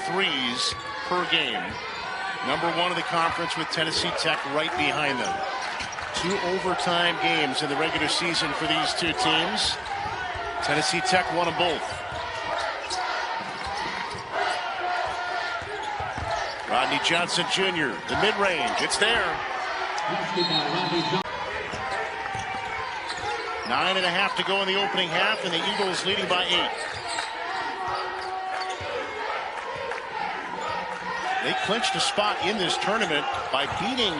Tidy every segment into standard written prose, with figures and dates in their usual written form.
threes per game. Number one in the conference with Tennessee Tech right behind them. 2 overtime games in the regular season for these two teams. Tennessee Tech won them both. Rodney Johnson Jr., the mid-range, it's there. 9.5 to go in the opening half, and the Eagles leading by 8. They clinched a spot in this tournament by beating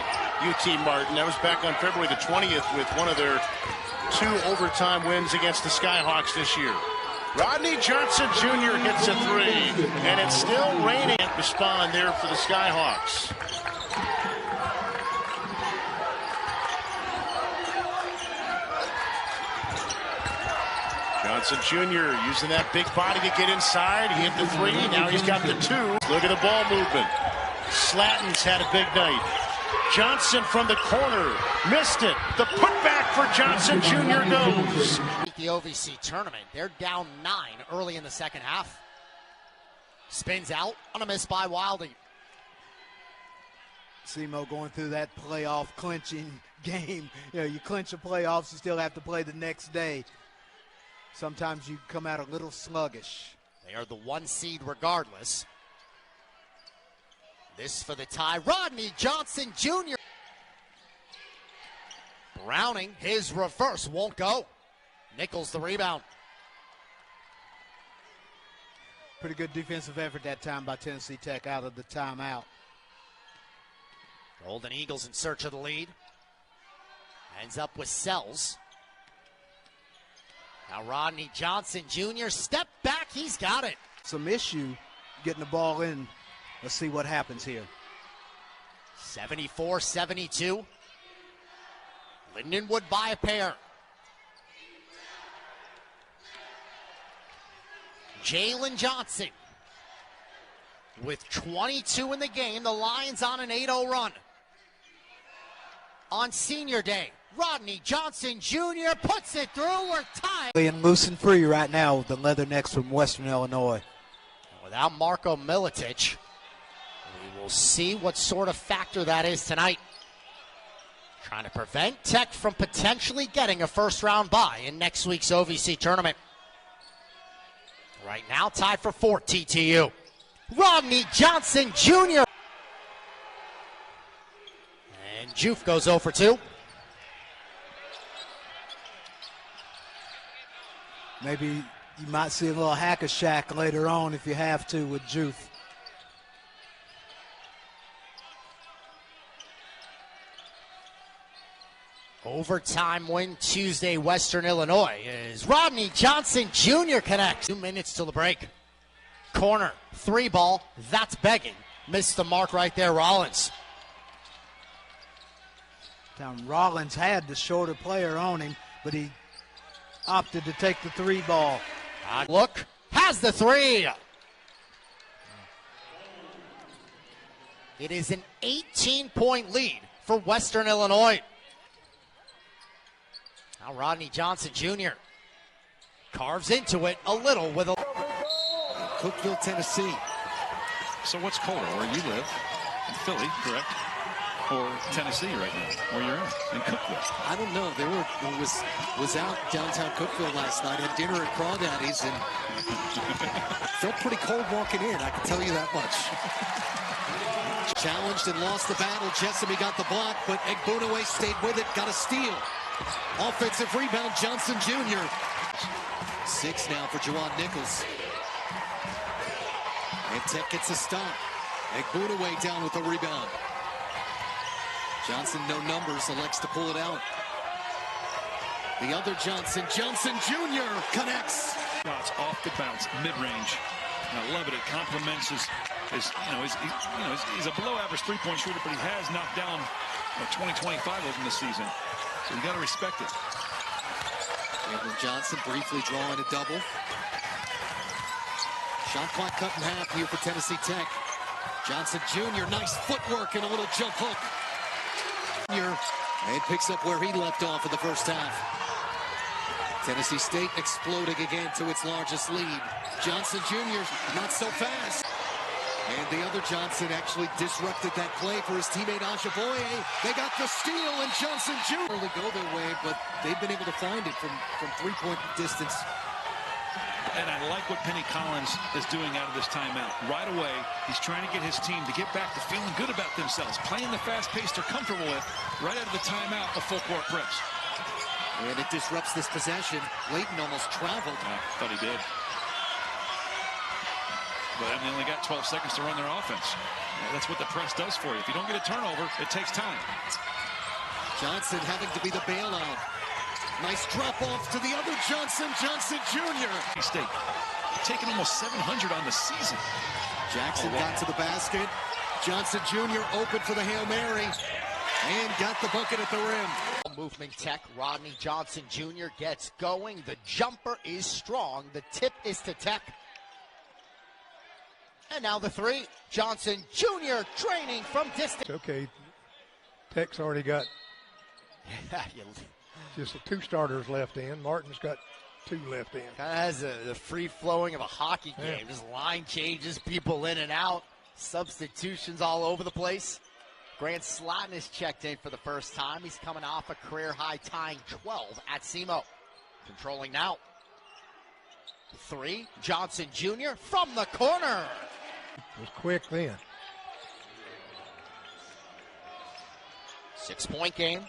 UT Martin. That was back on February the 20th with one of their 2 overtime wins against the Skyhawks this year. Rodney Johnson Jr. hits a 3, and it's still raining. Respond there for the Skyhawks. Johnson Jr. using that big body to get inside. He hit the 3. Now he's got the 2. Look at the ball movement. Slatton's had a big night. Johnson from the corner. Missed it. The putback for Johnson Jr. goes. The OVC tournament. They're down 9 early in the second half. Spins out on a miss by Wilding. SEMO going through that playoff clinching game. You know, you clinch the playoffs, you still have to play the next day. Sometimes you come out a little sluggish. They are the 1 seed regardless. This for the tie. Rodney Johnson Jr. Browning, his reverse won't go. Nichols the rebound. Pretty good defensive effort that time by Tennessee Tech out of the timeout. Golden Eagles in search of the lead. Ends up with Sells. Now Rodney Johnson Jr. step back, he's got it. Some issue getting the ball in. Let's see what happens here. 74-72. Lindenwood by a pair. Jalen Johnson with 22 in the game. The Lions on an 8-0 run. On senior day, Rodney Johnson Jr. puts it through. We're tied. And loose and free right now with the Leathernecks from Western Illinois. Without Marko Milicic, we will see what sort of factor that is tonight. Trying to prevent Tech from potentially getting a first-round bye in next week's OVC tournament. Right now, tied for 4 TTU. Rodney Johnson Jr. And Juve goes 0 for 2. Maybe you might see a little hack-a-shack later on if you have to with Juve. Overtime win Tuesday, Western Illinois, is Rodney Johnson Jr. connects. 2 minutes till the break. Corner, 3 ball, that's begging. Missed the mark right there, Rollins. Rollins had the shorter player on him, but he opted to take the 3 ball. Look, has the 3. It is an 18-point lead for Western Illinois. Now Rodney Johnson Jr. carves into it a little with a... Cookeville, Tennessee. So what's colder, where you live? In Philly, correct? Or Tennessee right now, where you're in Cookeville? I don't know. Was out downtown Cookeville last night, had dinner at Crawdaddy's, and felt pretty cold walking in, I can tell you that much. Challenged and lost the battle. Jessamy got the block, but Egbunaway stayed with it, got a steal. Offensive rebound, Johnson Jr. 6 now for Juwan Nichols. And Tech gets a stop. Egbunaway down with the rebound. Johnson, no numbers, elects to pull it out. The other Johnson, Johnson Jr. connects. Shots off the bounce, mid-range. I love it. It complements his he's a below-average three-point shooter, but he has knocked down 20-25 of them this season. So you got to respect it. Cameron Johnson briefly drawing a double. Shot clock cut in half here for Tennessee Tech. Johnson Jr., nice footwork and a little jump hook. And picks up where he left off in the first half. Tennessee State exploding again to its largest lead. Johnson Jr. not so fast. And the other Johnson actually disrupted that play for his teammate Ajiboye. They got the steal, and Johnson Jr. only go their way, but they've been able to find it from three-point distance. And I like what Penny Collins is doing out of this timeout. Right away, he's trying to get his team to get back to feeling good about themselves, playing the fast pace they're comfortable with. Right out of the timeout, a full-court press. And it disrupts this possession. Layton almost traveled. I thought he did. But I mean, they only got 12 seconds to run their offense. That's what the press does for you. If you don't get a turnover, it takes time. Johnson having to be the bailout. Nice drop off to the other Johnson Jr. State taking almost 700 on the season. Jackson got to the basket. Johnson Jr. open for the Hail Mary and got the bucket at the rim. Movement Tech, Rodney Johnson Jr. gets going. The jumper is strong. The tip is to Tech. And now the three. Johnson Jr. training from distance. Okay, Tech's already got just 2 starters left in. Martin's got 2 left in. Kind of has the free flowing of a hockey game. Yeah. Just line changes, people in and out, substitutions all over the place. Grant Slatton is checked in for the first time. He's coming off a career-high tying 12 at SEMO. Controlling now. 3, Johnson Jr. from the corner. It was quick then. 6-point game.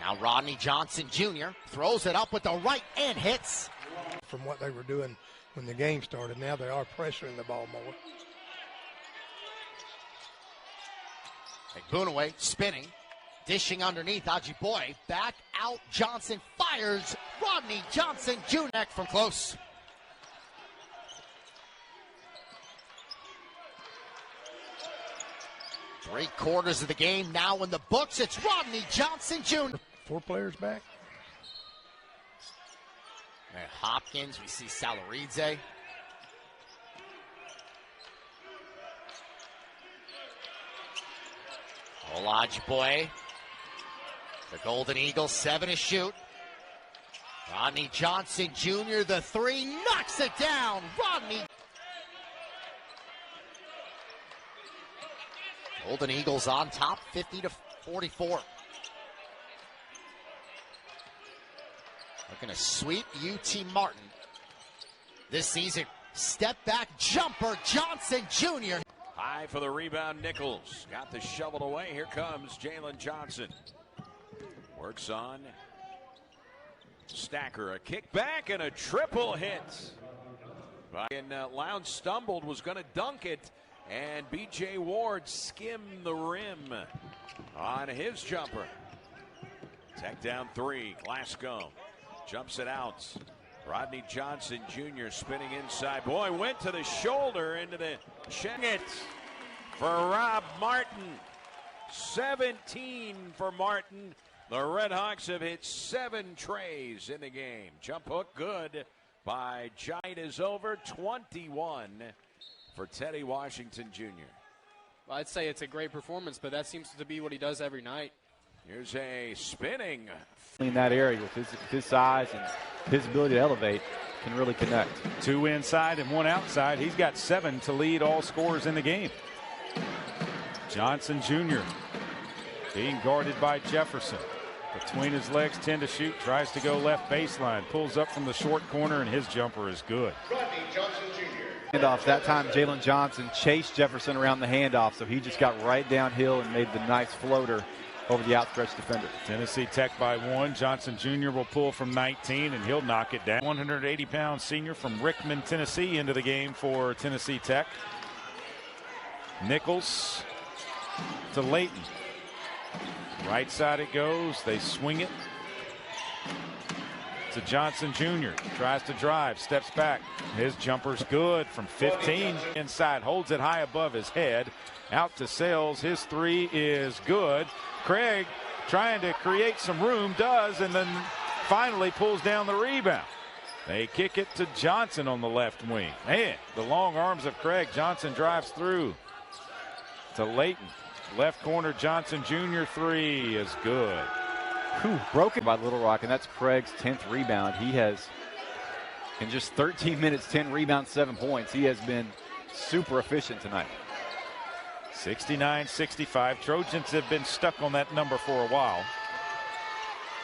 Now Rodney Johnson Jr. throws it up with the right and hits. From what they were doing when the game started, now they are pressuring the ball more. Bunaway spinning, dishing underneath. Ajiboye back out. Johnson fires. Rodney Johnson Jr. from close. Three-quarters of the game now in the books. It's Rodney Johnson Jr. 4 players back. And Hopkins, we see Salaridze. Ajiboye. The Golden Eagles, 7 to shoot. Rodney Johnson Jr., the 3, knocks it down. Rodney. Golden Eagles on top, 50-44. Looking to sweep UT Martin this season. Step back jumper, Johnson Jr. High for the rebound, Nichols. Got the shovel away. Here comes Jalen Johnson. Works on Stacker. A kick back and a triple hit. And Lowndes stumbled, was going to dunk it. And B.J. Ward skimmed the rim on his jumper. Tech down 3. Glasgow jumps it out. Rodney Johnson Jr. spinning inside. Boy, went to the shoulder into the check it for Rob Martin. 17 for Martin. The Redhawks have hit 7 trays in the game. Jump hook good by Giant is over. 21 for Teddy Washington Jr. Well, I'd say it's a great performance, but that seems to be what he does every night. Here's a spinning. In that area with his size and his ability to elevate, can really connect. 2 inside and 1 outside. He's got 7 to lead all scorers in the game. Johnson Jr. being guarded by Jefferson. Between his legs, 10 to shoot, tries to go left baseline, pulls up from the short corner, and his jumper is good. Handoffs. That time Jalen Johnson chased Jefferson around the handoff, so he just got right downhill and made the nice floater over the outstretched defender. Tennessee Tech by 1. Johnson Jr. will pull from 19, and he'll knock it down. 180-pound senior from Rickman, Tennessee, into the game for Tennessee Tech. Nichols to Layton. Right side it goes. They swing it to Johnson Jr. Tries to drive, steps back. His jumper's good from 15. Inside, holds it high above his head. Out to Sales. His 3 is good. Craig trying to create some room, does, and then finally pulls down the rebound. They kick it to Johnson on the left wing. Man, the long arms of Craig. Johnson drives through to Layton. Left corner, Johnson Jr. 3 is good. Broken by Little Rock, and that's Craig's 10th rebound. He has In just 13 minutes, 10 rebounds, 7 points. He has been super efficient tonight. 69-65. Trojans have been stuck on that number for a while.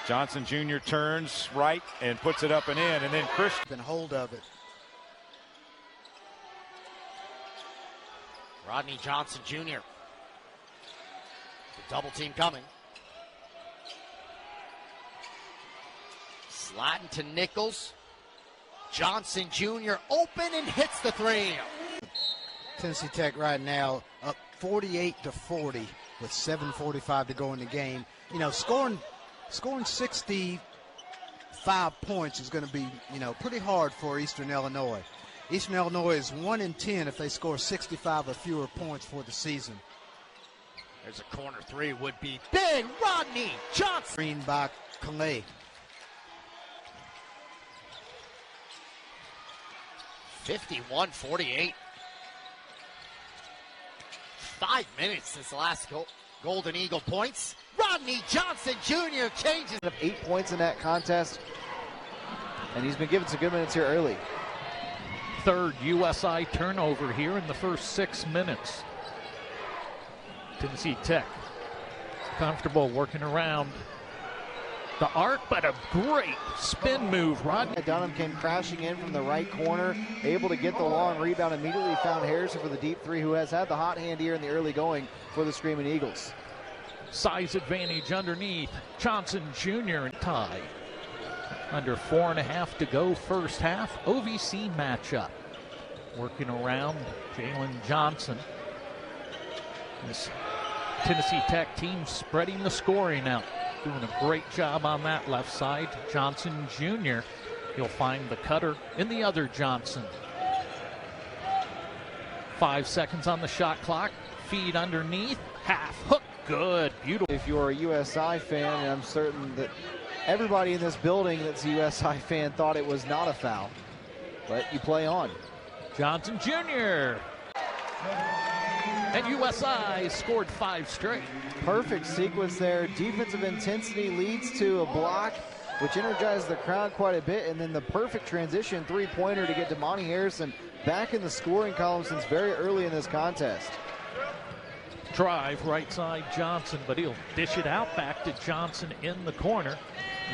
Johnson Jr. turns right and puts it up and in, and then Christian. Been hold of it. Rodney Johnson Jr. The double team coming. Slatting to Nichols. Johnson Jr. open and hits the three. Tennessee Tech right now up 48-40 with 7:45 to go in the game. You know, scoring 65 points is going to be, pretty hard for Eastern Illinois. Eastern Illinois is 1-10 if they score 65 or fewer points for the season. There's a corner three, would be big. Rodney Johnson. Green by Calais. 51-48. 5 minutes since the last Golden Eagle points. Rodney Johnson Jr. changes. 8 points in that contest, and he's been given some good minutes here early. Third USI turnover here in the first 6 minutes. Tennessee Tech comfortable working around the arc, but a great spin move. Rodney Dunham came crashing in from the right corner, able to get the long rebound, immediately found Harrison for the deep three, who has had the hot hand here in the early going for the Screaming Eagles. Size advantage underneath. Johnson Jr. tie. Under 4.5 to go first half. OVC matchup. Working around Jalen Johnson. This Tennessee Tech team spreading the scoring out. Doing a great job on that left side. Johnson Jr. You'll find the cutter in the other Johnson. 5 seconds on the shot clock. Feed underneath. Half hook. Good. Beautiful. If you're a USI fan, and I'm certain that everybody in this building that's a USI fan thought it was not a foul. But you play on. Johnson Jr. And USI scored 5 straight. Perfect sequence there. Defensive intensity leads to a block, which energized the crowd quite a bit, and then the perfect transition three-pointer to get Damani Harrison back in the scoring column since very early in this contest. Drive right side Johnson, but he'll dish it out back to Johnson in the corner.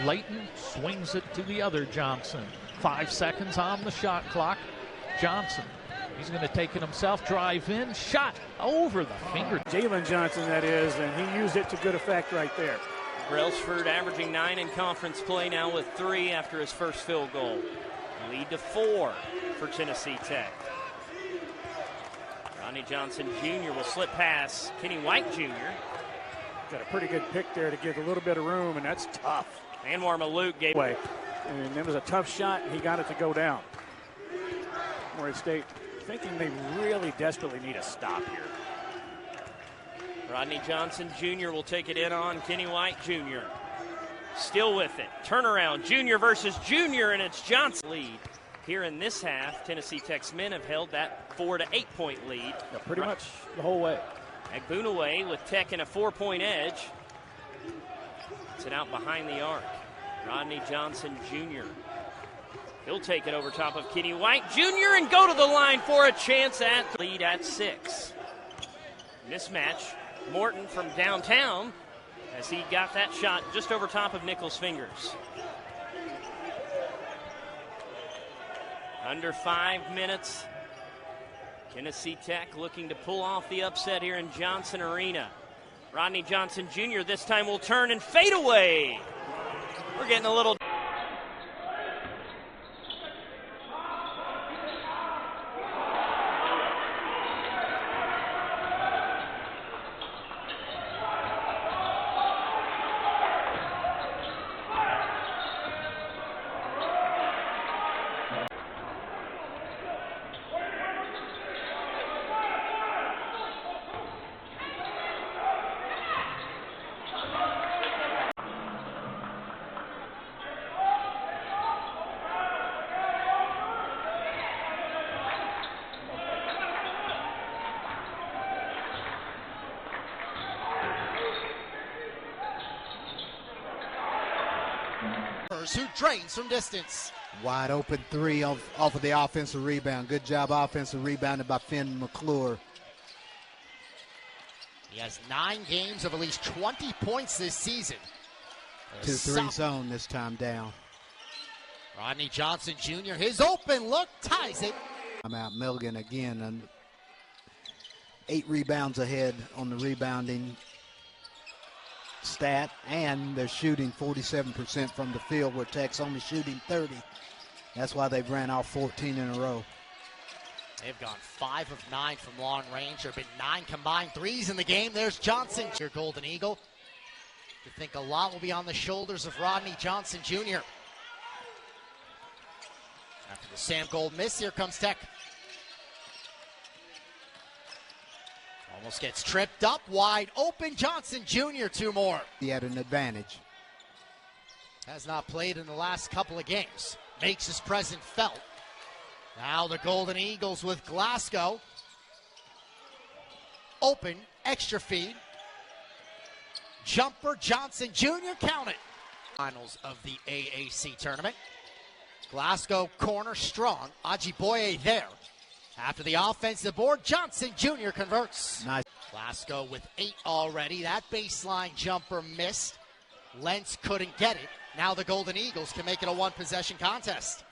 Layton swings it to the other Johnson. 5 seconds on the shot clock. Johnson, he's going to take it himself, drive in, shot over the finger. Jalen Johnson, that is, and he used it to good effect right there. Brailsford averaging 9 in conference play now with 3 after his first field goal. Lead to 4 for Tennessee Tech. Rodney Johnson Jr. will slip past Kenny White Jr. Got a pretty good pick there to give a little bit of room, and that's tough. Anwar Malouk gave away. And it was a tough shot, and he got it to go down. Morris State thinking they really desperately need a stop here. Rodney Johnson Jr. will take it in on Kenny White Jr. Still with it. Turnaround, Jr. versus Jr., and it's Johnson lead. Here in this half, Tennessee Tech's men have held that 4 to 8 point lead. Yeah, pretty much the whole way. Agbunaway with Tech in a 4-point edge. It's it out behind the arc. Rodney Johnson Jr. He'll take it over top of Kenny White Jr. and go to the line for a chance at lead at 6. Mismatch. Morton from downtown as he got that shot just over top of Nichols' fingers. Under 5 minutes. Tennessee Tech looking to pull off the upset here in Johnson Arena. Rodney Johnson Jr. this time will turn and fade away. We're getting a little... Who drains from distance. Wide open three off of the offensive rebound. Good job offensive rebounding by Finn McClure. He has 9 games of at least 20 points this season. 2-3 zone this time down. Rodney Johnson Jr., his open look ties it. I'm out Milligan again, and 8 rebounds ahead on the rebounding stat, and they're shooting 47% from the field, where Tech's only shooting 30. That's why they've ran off 14 in a row. They've gone 5 of 9 from long range. There have been 9 combined threes in the game. There's Johnson, your Golden Eagle. You think a lot will be on the shoulders of Rodney Johnson Jr. After the Sam Gold miss, here comes Tech. Almost gets tripped up, wide open. Johnson Jr. 2 more. He had an advantage. Has not played in the last couple of games. Makes his presence felt. Now the Golden Eagles with Glasgow. Open, extra feed. Jumper, Johnson Jr., count it. Finals of the AAC tournament. Glasgow corner strong. Ajiboye there. After the offensive board, Johnson Jr. converts. Nice. Glasgow with 8 already. That baseline jumper missed. Lentz couldn't get it. Now the Golden Eagles can make it a 1-possession contest.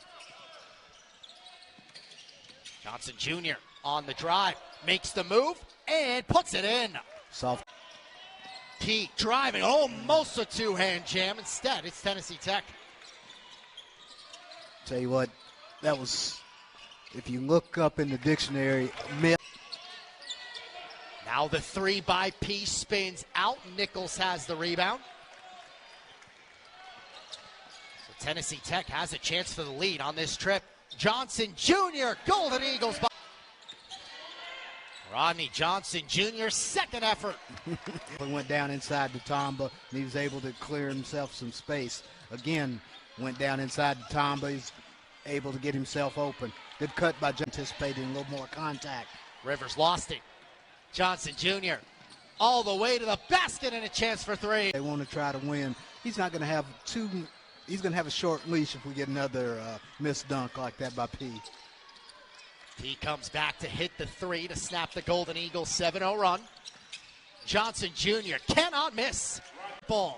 Johnson Jr. on the drive, makes the move, and puts it in. Soft. Peak driving, almost a 2-hand jam. Instead, it's Tennessee Tech. Tell you what, that was, if you look up in the dictionary, myth. Now the 3 by P spins out. Nichols has the rebound. So Tennessee Tech has a chance for the lead on this trip. Johnson Jr., Golden Eagles. Rodney Johnson Jr., second effort. He went down inside the Tomba, and he was able to clear himself some space. Again, went down inside the Tomba. He's able to get himself open. Good cut by Johnson, anticipating a little more contact. Rivers lost it. Johnson Jr. all the way to the basket, and a chance for 3. They want to try to win. He's not going to have he's going to have a short leash if we get another missed dunk like that by P. He comes back to hit the 3 to snap the Golden Eagles 7-0 run. Johnson Jr. cannot miss. Ball.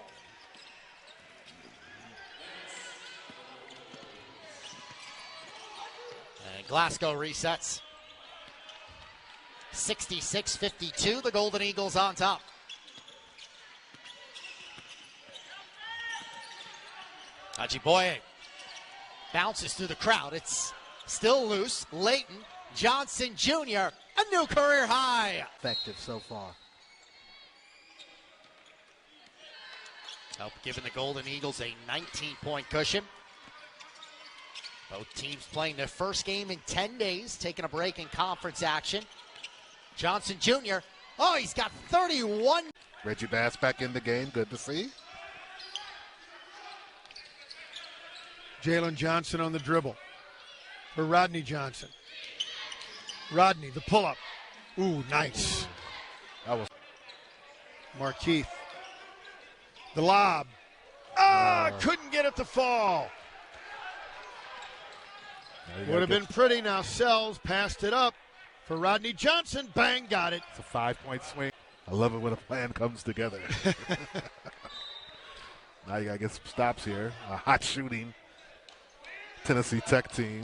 And Glasgow resets. 66-52, the Golden Eagles on top. Ajiboye bounces through the crowd. It's still loose. Layton, Johnson Jr., a new career high. Effective so far. Help giving the Golden Eagles a 19-point cushion. Both teams playing their first game in 10 days, taking a break in conference action. Johnson Jr., he's got 31. Reggie Bass back in the game, good to see. Jalen Johnson on the dribble for Rodney Johnson. Rodney, the pull-up. Ooh, nice. That was Markeith. The lob. Couldn't get it to fall. Would have been pretty. Now Sells passed it up for Rodney Johnson. Bang, got it. It's a 5-point swing. I love it when a plan comes together. Now you got to get some stops here. A hot shooting Tennessee Tech team.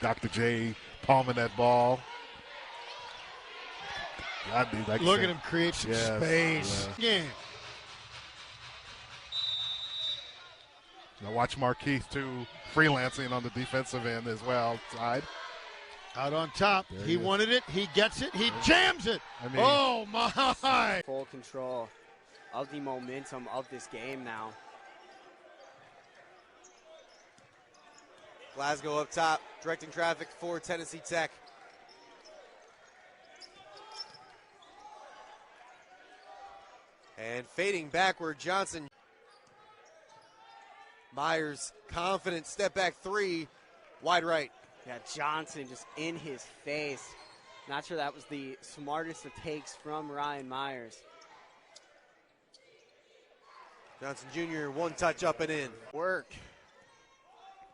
Dr. J palming that ball. Look at him create some space. Yeah. Now watch Markeith too, freelancing on the defensive end as well. Side. Out on top. He wanted it. He gets it. He jams it. Oh, my. Full control of the momentum of this game now. Glasgow up top, directing traffic for Tennessee Tech. And fading backward, Johnson. Myers, confident step back 3, wide right. Yeah, Johnson just in his face. Not sure that was the smartest of takes from Ryan Myers. Johnson Jr., one touch up and in. Work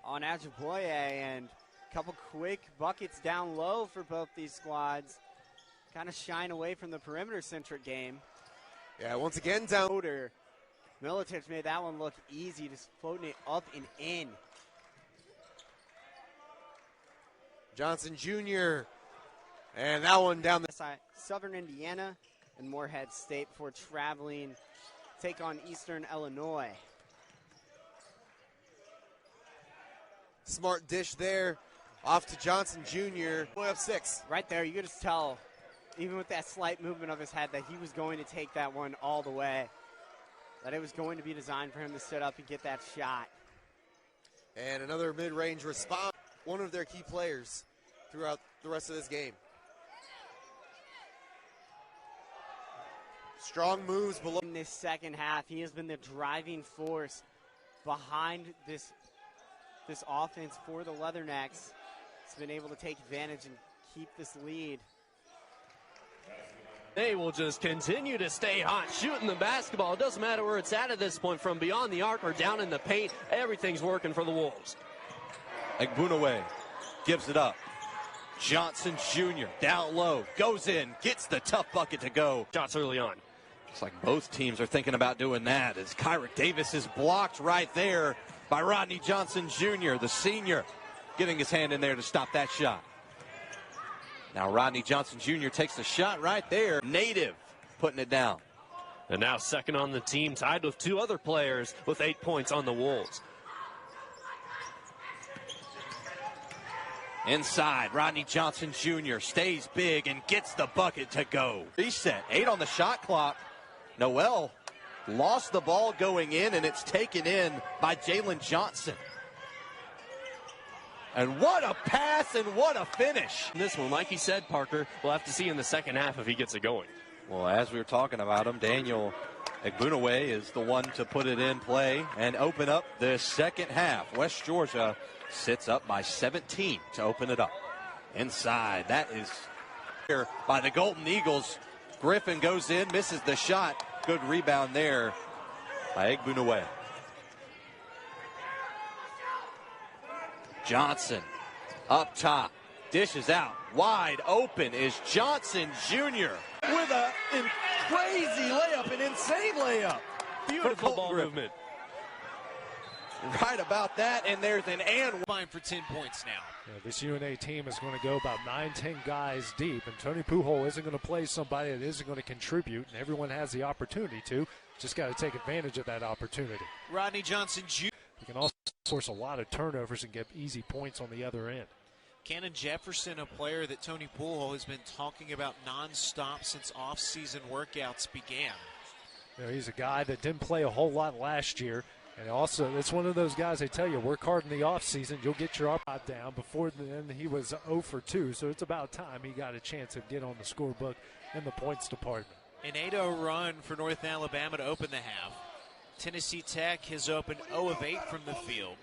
on Ojibwe, and a couple quick buckets down low for both these squads. Kind of shying away from the perimeter-centric game. Yeah, once again down. Milicic made that one look easy, just floating it up and in. Johnson Jr. And that one down the side. Southern Indiana and Morehead State before traveling to take on Eastern Illinois. Smart dish there. Off to Johnson Jr. Boy up 6. Right there, you could just tell, even with that slight movement of his head, that he was going to take that one all the way. That it was going to be designed for him to sit up and get that shot. And another mid-range response. One of their key players throughout the rest of this game. Strong moves below. In this second half, he has been the driving force behind this offense for the Leathernecks. He's been able to take advantage and keep this lead. They will just continue to stay hot, shooting the basketball. It doesn't matter where it's at this point, from beyond the arc or down in the paint. Everything's working for the Wolves. Egbunawe gives it up. Johnson Jr. down low, goes in, gets the tough bucket to go. Shots early on. Looks like both teams are thinking about doing that, as Kyrick Davis is blocked right there by Rodney Johnson Jr., the senior, getting his hand in there to stop that shot. Now Rodney Johnson Jr. takes the shot right there. Native putting it down. And now second on the team, tied with 2 other players with 8 points on the Wolves. Inside, Rodney Johnson Jr. stays big and gets the bucket to go. Reset, 8 on the shot clock. Noel lost the ball going in, and it's taken in by Jalen Johnson. And what a pass and what a finish. This one, like he said, Parker, we'll have to see in the second half if he gets it going. Well, as we were talking about him, Daniel Egbunawe is the one to put it in play and open up the second half. West Georgia sits up by 17 to open it up. Inside, that is here by the Golden Eagles. Griffin goes in, misses the shot. Good rebound there by Egbunawe. Johnson up top, dishes out. Wide open is Johnson Jr. with a crazy layup, an insane layup. Beautiful ball movement. Right about that, and there's an and one for 10 points now. Yeah, this UNA team is going to go about 9-10 guys deep, and Tony Pujol isn't going to play somebody that isn't going to contribute, and everyone has the opportunity to. Just got to take advantage of that opportunity. Rodney Johnson Jr. He can also force a lot of turnovers and get easy points on the other end. Cannon Jefferson, a player that Tony Pujol has been talking about nonstop since off-season workouts began. You know, he's a guy that didn't play a whole lot last year. And also, it's one of those guys, they tell you, work hard in the offseason, you'll get your up down. Before then, he was 0 for 2, so it's about time he got a chance to get on the scorebook in the points department. An 8-0 run for North Alabama to open the half. Tennessee Tech has opened 0 of 8 from the field.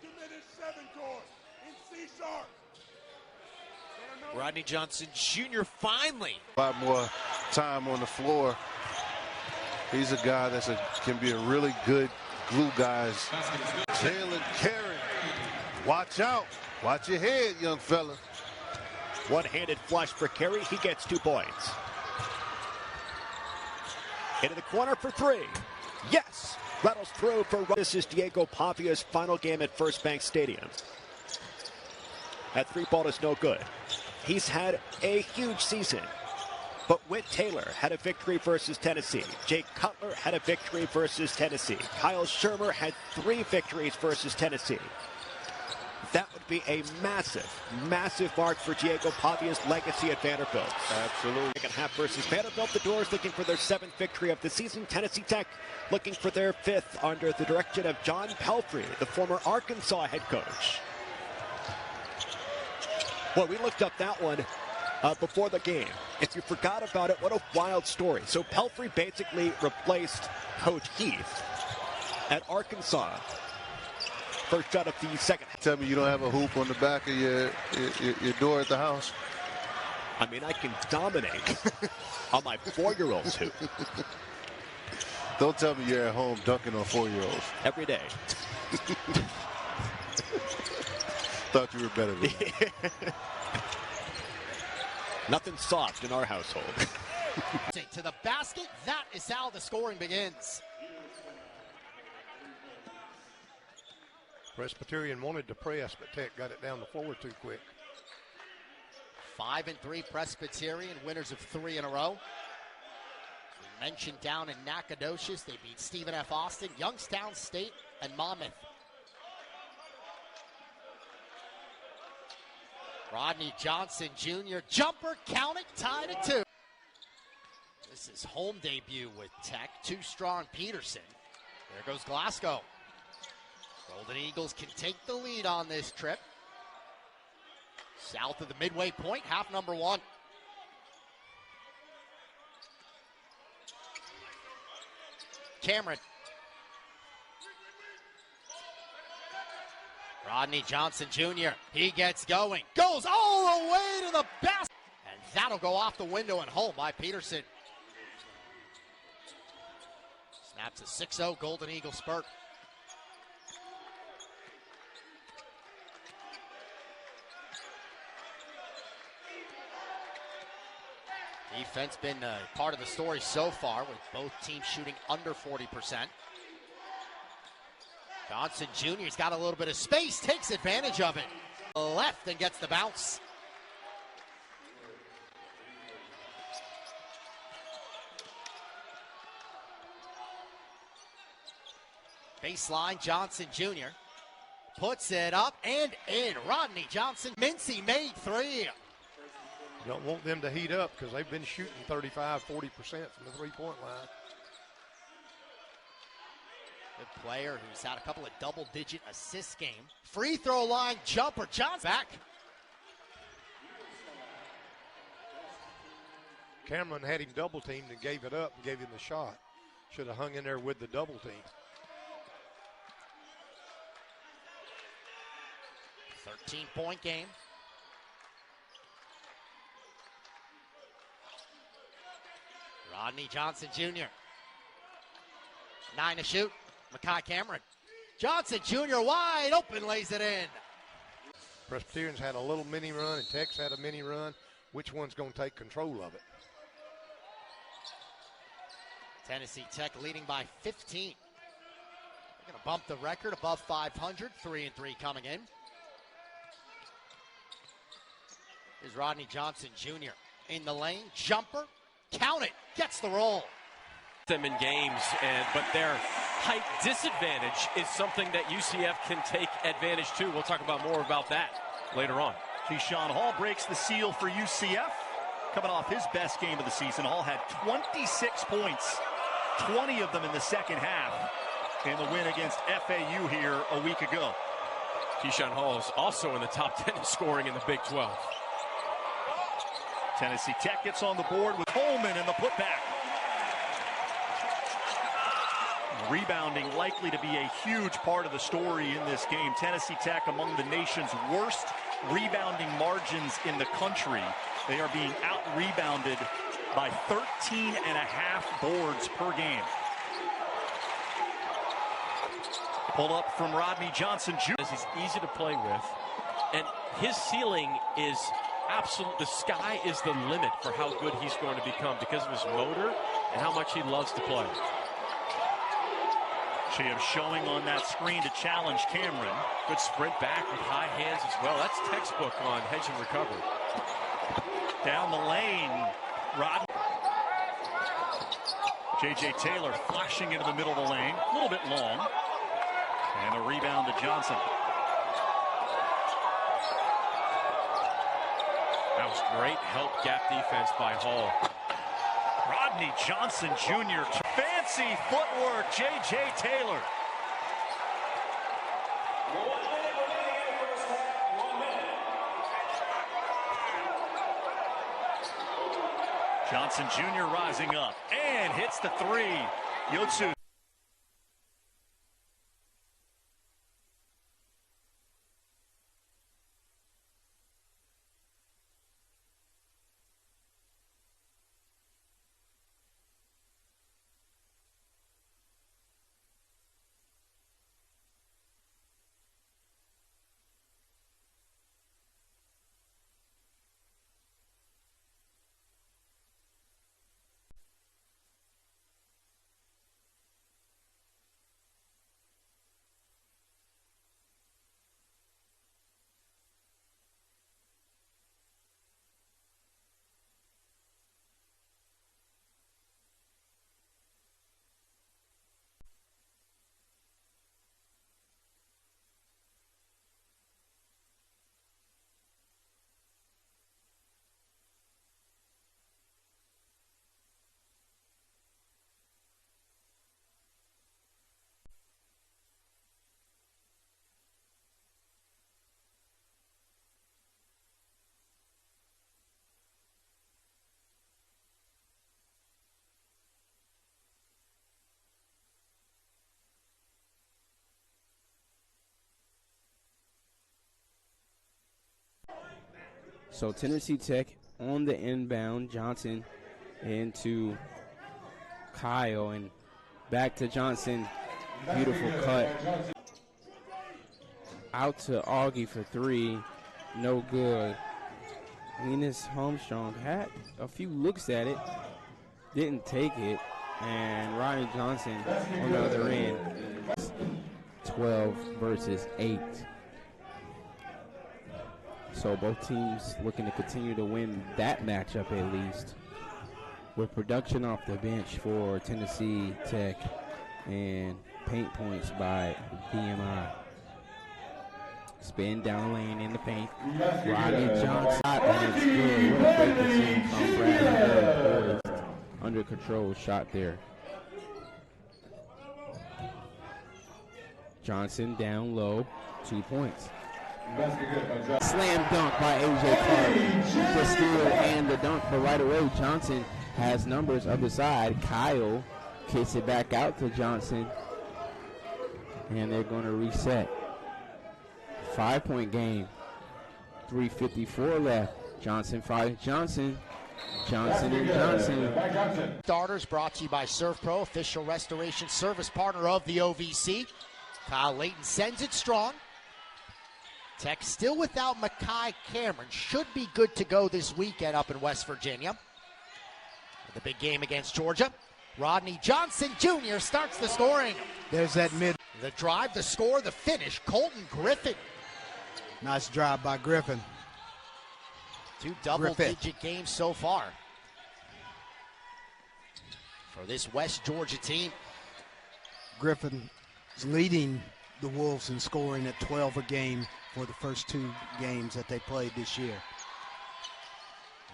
Rodney Johnson Jr. finally. A lot more time on the floor. He's a guy that can be a really good glue guys. Jalen Carey, watch out. Watch your head, young fella. One-handed flush for Carey. He gets 2 points. Into the corner for 3. Yes! Rattles through for. This is Diego Pavia's final game at First Bank Stadium. That 3-ball is no good. He's had a huge season. But Whit Taylor had a victory versus Tennessee. Jake Cutler had a victory versus Tennessee. Kyle Shermer had 3 victories versus Tennessee. That would be a massive, massive mark for Diego Pavia's legacy at Vanderbilt. Absolutely. Second half versus Vanderbilt. The Doors looking for their 7th victory of the season. Tennessee Tech looking for their 5th under the direction of John Pelfrey, the former Arkansas head coach. Well, we looked up that one before the game. If you forgot about it, what a wild story. So Pelfrey basically replaced Coach Heath at Arkansas. First shot of the second. Tell me you don't have a hoop on the back of your door at the house. I mean, I can dominate on my 4-year-old's hoop. Don't tell me you're at home dunking on 4-year-olds. Every day. thought you were better than that. Nothing soft in our household. To the basket, that is how the scoring begins. Presbyterian wanted to press, but Tech got it down the floor too quick. 5-3 Presbyterian, winners of 3 in a row. As we mentioned, down in Nacogdoches, they beat Stephen F. Austin, Youngstown State, and Monmouth. Rodney Johnson Jr. jumper, count it, tied at 2. This is home debut with Tech. Too strong Peterson. There goes Glasgow. Golden Eagles can take the lead on this trip. South of the midway point, half number 1. Cameron. Rodney Johnson Jr. He gets going. Goes all the way to the basket. And that'll go off the window and home by Peterson. Snaps a 6-0 Golden Eagle spurt. Defense been part of the story so far, with both teams shooting under 40%. Johnson Jr.'s got a little bit of space, takes advantage of it. Left and gets the bounce. Baseline, Johnson Jr. puts it up and in. Rodney Johnson, Mincy made 3. You don't want them to heat up because they've been shooting 35, 40% from the three-point line. Good player who's had a couple of double-digit assist game. Free throw line jumper, Johnson back. Cameron had him double-teamed and gave it up and gave him the shot. Should have hung in there with the double team. 13-point game. Rodney Johnson Jr. 9 to shoot. Makai Cameron. Johnson Jr. wide open, lays it in. Presbyterian's had a little mini run and Tech's had a mini run. Which one's going to take control of it? Tennessee Tech leading by 15. They're going to bump the record above 500. 3-3 coming in. Here's Rodney Johnson Jr. in the lane. Jumper. Count it. Gets the roll. Them in games, but their height disadvantage is something that UCF can take advantage to. We'll talk about more about that later on. Keyshawn Hall breaks the seal for UCF. Coming off his best game of the season, Hall had 26 points, 20 of them in the second half in the win against FAU here a week ago. Keyshawn Hall is also in the top 10 in scoring in the Big 12. Tennessee Tech gets on the board with Coleman and the putback. Rebounding likely to be a huge part of the story in this game. Tennessee Tech among the nation's worst rebounding margins in the country. They are being out-rebounded by 13.5 boards per game. Pull up from Rodney Johnson Jr. He's easy to play with, and his ceiling is absolute. The sky is the limit for how good he's going to become because of his motor and how much he loves to play. Shea showing on that screen to challenge Cameron. Good sprint back with high hands as well. That's textbook on hedge and recover. Down the lane, Rodney. J.J. Taylor flashing into the middle of the lane. A little bit long. And a rebound to Johnson. That was great help gap defense by Hall. Rodney Johnson Jr. Fancy footwork, J.J. Taylor. Johnson Jr. rising up and hits the 3. Yotsu. So Tennessee Tech on the inbound. Johnson into Kyle and back to Johnson. Beautiful cut. Out to Augie for three. No good. Enos Armstrong had a few looks at it. Didn't take it. And Rodney Johnson on the other end. 12 versus 8. So both teams looking to continue to win that matchup at least. With production off the bench for Tennessee Tech and paint points by BMI. Spin down the lane in the paint. Rodney Johnson, and it's good. What a great decision from Bradley. Poised, under control shot there. Johnson down low, 2 points. Slam dunk by A.J. Clark. The steal and the dunk, but right away Johnson has numbers other side. Kyle kicks it back out to Johnson, and they're going to reset. 5-point game. 3:54 left. Johnson finds Johnson. Johnson and Johnson. Starters brought to you by Surf Pro, official restoration service partner of the OVC. Kyle Layton sends it strong. Tech still without Makai Cameron. Should be good to go this weekend up in West Virginia. The big game against Georgia. Rodney Johnson Jr. starts the scoring. There's that mid. The drive, the score, the finish. Colton Griffin. Nice drive by Griffin. 2 double-digit games so far for this West Georgia team. Griffin is leading the Wolves in scoring at 12 a game for the first 2 games that they played this year.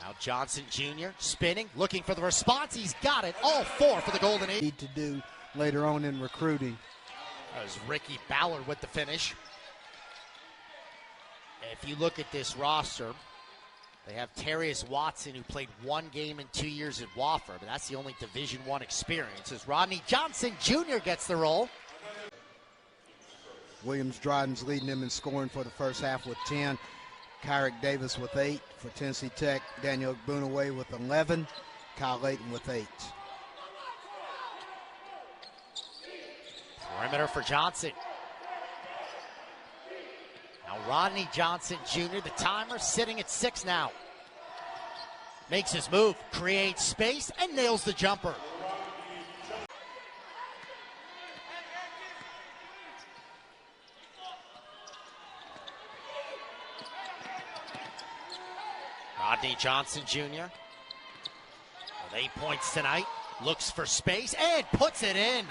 Now Johnson Jr. spinning, looking for the response. He's got it. All 4 for the Golden Eagles. Need to do later on in recruiting. That was Ricky Ballard with the finish. If you look at this roster, they have Terrius Watson, who played 1 game in 2 years at Wofford, but that's the only Division I experience. As Rodney Johnson Jr. gets the roll. Williams Dryden's leading them in scoring for the first half with 10. Kyrick Davis with 8 for Tennessee Tech. Daniel Boonaway with 11. Kyle Layton with 8. Perimeter for Johnson. Now Rodney Johnson Jr., the timer sitting at 6 now. Makes his move, creates space, and nails the jumper. Rodney Johnson Jr. with 8 points tonight. Looks for space and puts it in.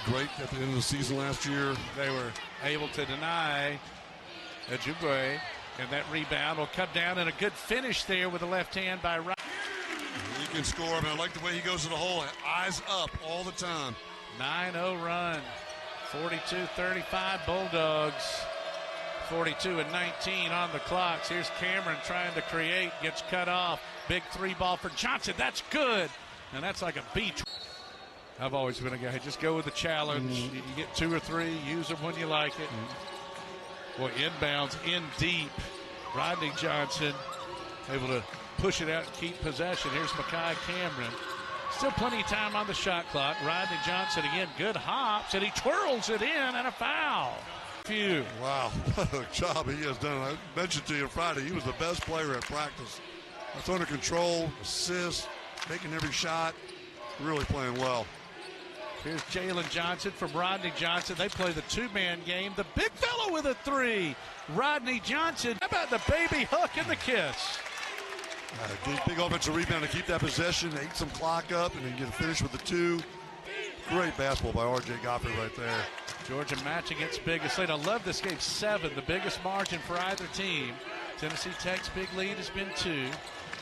great at the end of the season last year. They were able to deny Ojibwe, and that rebound will come down, and a good finish there with the left hand by Rodney. He can score. I mean, I like the way he goes to the hole. Eyes up all the time. 9-0 run. 42-35 Bulldogs. 42-19 on the clocks. Here's Cameron trying to create. Gets cut off. Big three ball for Johnson. That's good. And that's like a beach. I've always been a guy. Just go with the challenge. You get 2 or 3. Use them when you like it. Boy, inbounds in deep. Rodney Johnson able to push it out and keep possession. Here's Makai Cameron. Still plenty of time on the shot clock. Rodney Johnson again, good hops, and he twirls it in, and a foul. Wow, what a job he has done. I mentioned to you Friday, he was the best player at practice. That's under control, assists, making every shot, really playing well. Here's Jalen Johnson from Rodney Johnson. They play the two-man game. The big fellow with a 3. Rodney Johnson. How about the baby hook and the kiss? Big offensive rebound to keep that possession, eat some clock up, and then get a finish with the 2. Great basketball by R.J. Godfrey right there. Georgia matching its biggest lead. I love this game. 7, the biggest margin for either team. Tennessee Tech's big lead has been 2.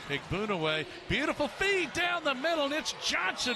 Big Boonaway. Beautiful feed down the middle, and it's Johnson.